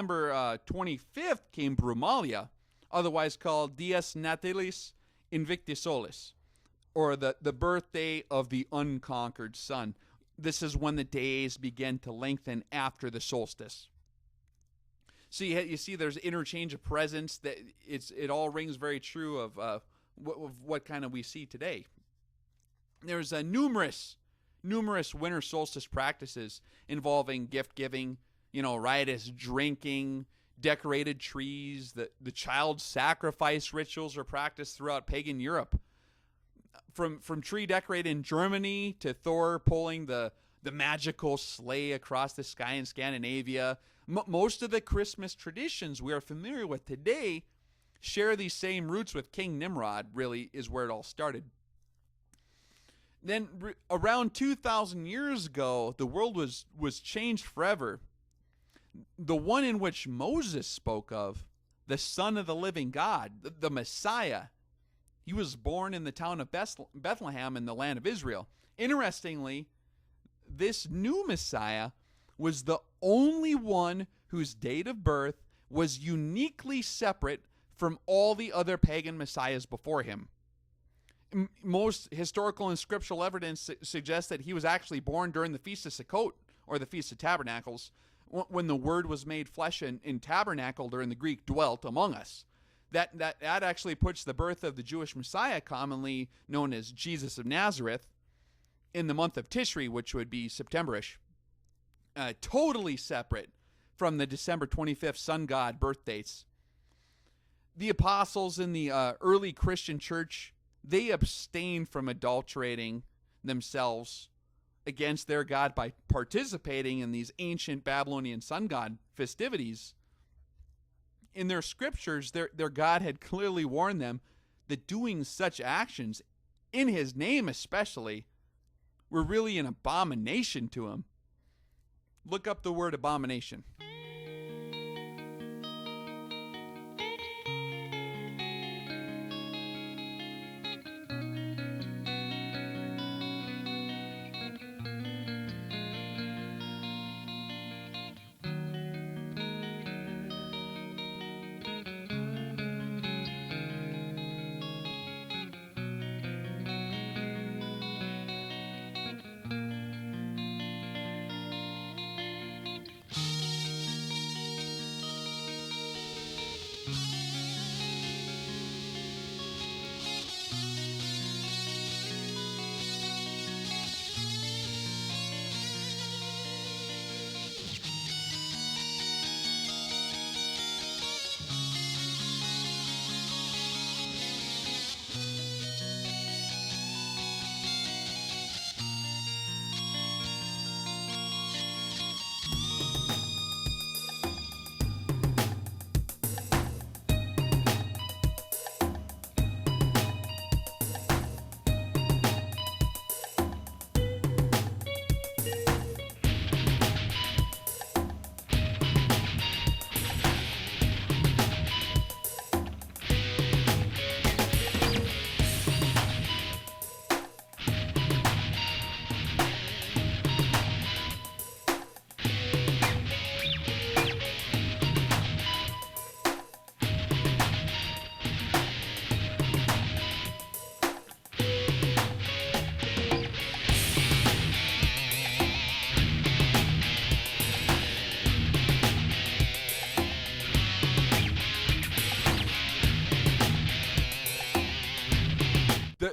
December 25th came Brumalia, otherwise called Dies Natalis Invictisolis, or the birthday of the unconquered sun. This is when the days begin to lengthen after the solstice. So you see there's interchange of presents. That it all rings very true of what kind of we see today. There's numerous winter solstice practices involving gift giving, riotous drinking, decorated trees. The child sacrifice rituals are practiced throughout pagan Europe. From tree decorated in Germany to Thor pulling the magical sleigh across the sky in Scandinavia. Most of the Christmas traditions we are familiar with today share these same roots with King Nimrod, really, is where it all started. Then around 2,000 years ago, the world was changed forever. The one in which Moses spoke of, the Son of the living God, the Messiah, he was born in the town of Bethlehem in the land of Israel. Interestingly, this new Messiah was the only one whose date of birth was uniquely separate from all the other pagan messiahs before him. Most historical and scriptural evidence suggests that he was actually born during the Feast of Sukkot, or the Feast of Tabernacles, when the Word was made flesh and tabernacled, or in the Greek, dwelt among us. That actually puts the birth of the Jewish Messiah, commonly known as Jesus of Nazareth, in the month of Tishri, which would be Septemberish, totally separate from the December 25th sun god birth dates. The apostles in the early Christian church, they abstained from adulterating themselves against their God by participating in these ancient Babylonian sun god festivities. In their scriptures, their God had clearly warned them that doing such actions, in his name especially, were really an abomination to him. Look up the word abomination.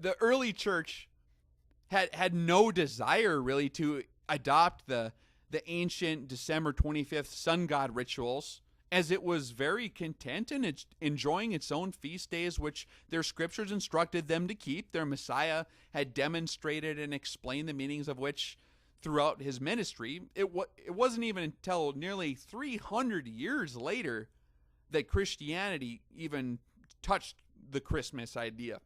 The early church had no desire really to adopt the ancient December 25th sun god rituals, as it was very content in enjoying its own feast days, which their scriptures instructed them to keep. Their Messiah had demonstrated and explained the meanings of which throughout his ministry. It wasn't even until nearly 300 years later that Christianity even touched the Christmas idea.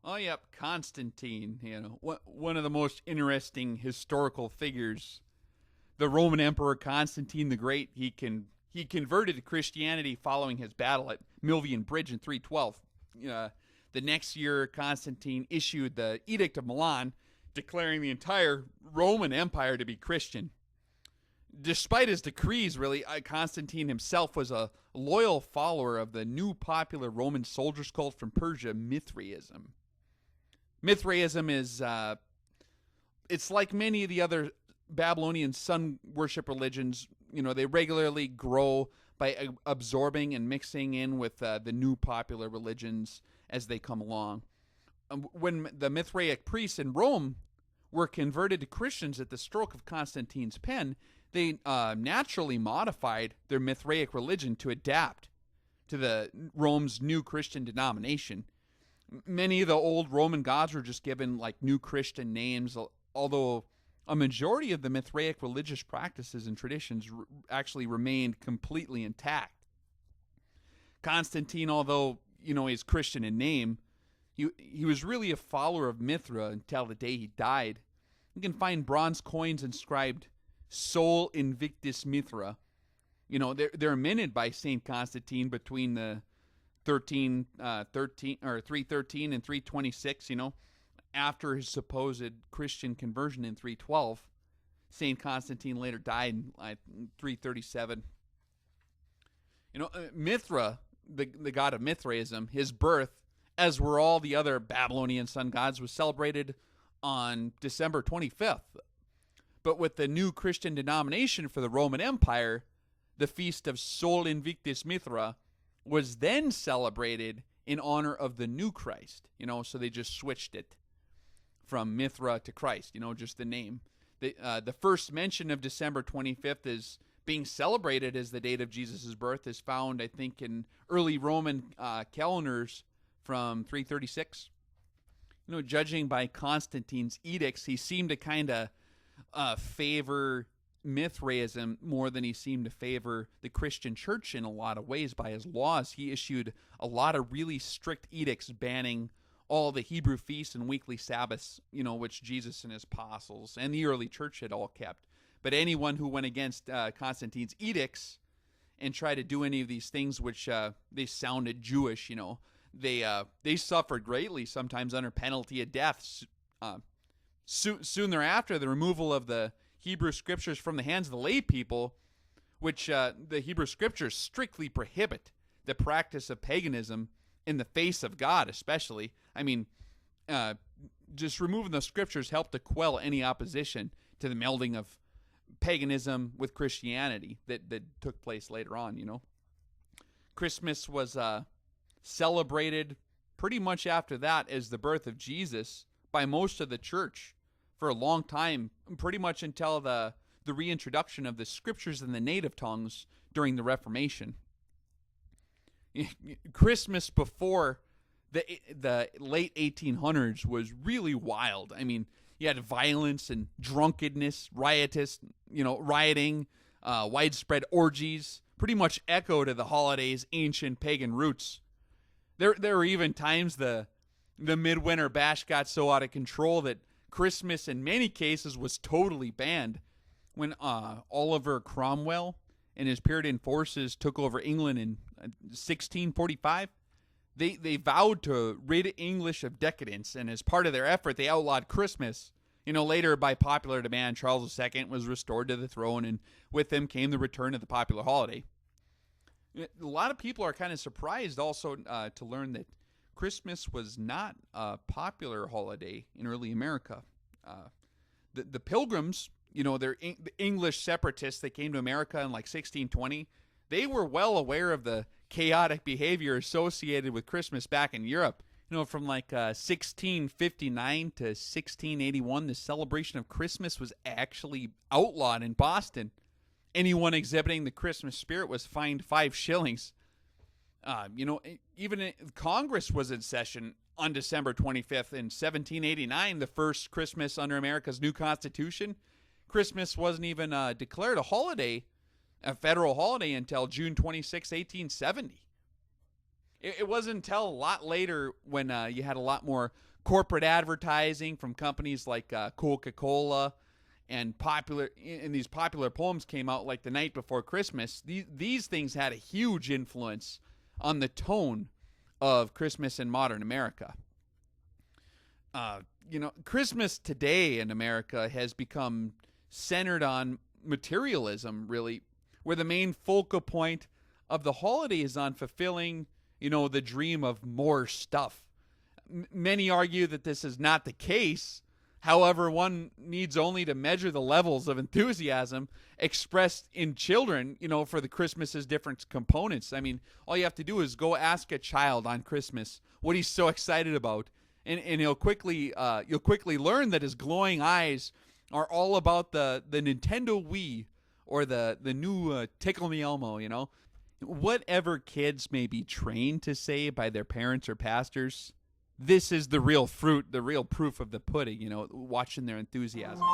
Oh, yep, Constantine, one of the most interesting historical figures. The Roman Emperor Constantine the Great, he converted to Christianity following his battle at Milvian Bridge in 312. The next year, Constantine issued the Edict of Milan, declaring the entire Roman Empire to be Christian. Despite his decrees, really, Constantine himself was a loyal follower of the new popular Roman soldiers cult from Persia, Mithraism. Mithraism is, it's like many of the other Babylonian sun worship religions. They regularly grow by absorbing and mixing in with the new popular religions as they come along. When the Mithraic priests in Rome were converted to Christians at the stroke of Constantine's pen, they naturally modified their Mithraic religion to adapt to the Rome's new Christian denomination. Many of the old Roman gods were just given like new Christian names, although a majority of the Mithraic religious practices and traditions actually remained completely intact. Constantine, although he's Christian in name, he was really a follower of Mithra until the day he died. You can find bronze coins inscribed "Sol Invictus Mithra." They're minted by Saint Constantine between the 313 and 326. After his supposed Christian conversion in 312, Saint Constantine later died in 337. Mithra, the god of Mithraism, his birth, as were all the other Babylonian sun gods, was celebrated on December 25th. But with the new Christian denomination for the Roman Empire, the feast of Sol Invictus Mithra was then celebrated in honor of the new Christ. So they just switched it from Mithra to Christ, just the name. The first mention of December 25th is being celebrated as the date of Jesus' birth is found, I think, in early Roman calendars from 336. Judging by Constantine's edicts, he seemed to kind of favor Mithraism more than he seemed to favor the Christian church in a lot of ways. By his laws, he issued a lot of really strict edicts banning all the Hebrew feasts and weekly Sabbaths, which Jesus and his apostles and the early church had all kept. But anyone who went against Constantine's edicts and tried to do any of these things which they sounded Jewish, they suffered greatly, sometimes under penalty of death. Soon thereafter, the removal of the Hebrew scriptures from the hands of the lay people, which the Hebrew scriptures strictly prohibit the practice of paganism in the face of God, especially. I mean, just removing the scriptures helped to quell any opposition to the melding of paganism with Christianity that took place later on. Christmas was celebrated pretty much after that as the birth of Jesus by most of the church for a long time, pretty much until the reintroduction of the scriptures in the native tongues during the Reformation. Christmas before the late 1800s was really wild. I mean, you had violence and drunkenness, rioting, widespread orgies, pretty much echo to the holiday's ancient pagan roots. There were even times the midwinter bash got so out of control that Christmas in many cases was totally banned. When Oliver Cromwell and his Puritan forces took over England in 1645, they vowed to rid English of decadence, and as part of their effort, they outlawed Christmas. Later, by popular demand, Charles II was restored to the throne, and with him came the return of the popular holiday. A lot of people are kind of surprised also to learn that Christmas was not a popular holiday in early America. The Pilgrims, the English separatists that came to America in like 1620, they were well aware of the chaotic behavior associated with Christmas back in Europe. From like 1659 to 1681, the celebration of Christmas was actually outlawed in Boston. Anyone exhibiting the Christmas spirit was fined 5 shillings. Even Congress was in session on December 25th in 1789, the first Christmas under America's new Constitution. Christmas wasn't even declared a holiday, a federal holiday, until June 26, 1870. It wasn't until a lot later when you had a lot more corporate advertising from companies like Coca-Cola and these popular poems came out like the night before Christmas. These things had a huge influence on the tone of Christmas in modern America. Christmas today in America has become centered on materialism, really, where the main focal point of the holiday is on fulfilling, the dream of more stuff. Many argue that this is not the case. However, one needs only to measure the levels of enthusiasm expressed in children, for the Christmas's different components. I mean, all you have to do is go ask a child on Christmas what he's so excited about, and you'll quickly learn that his glowing eyes are all about the Nintendo Wii or the new Tickle Me Elmo. Whatever kids may be trained to say by their parents or pastors, this is the real fruit, the real proof of the pudding, watching their enthusiasm.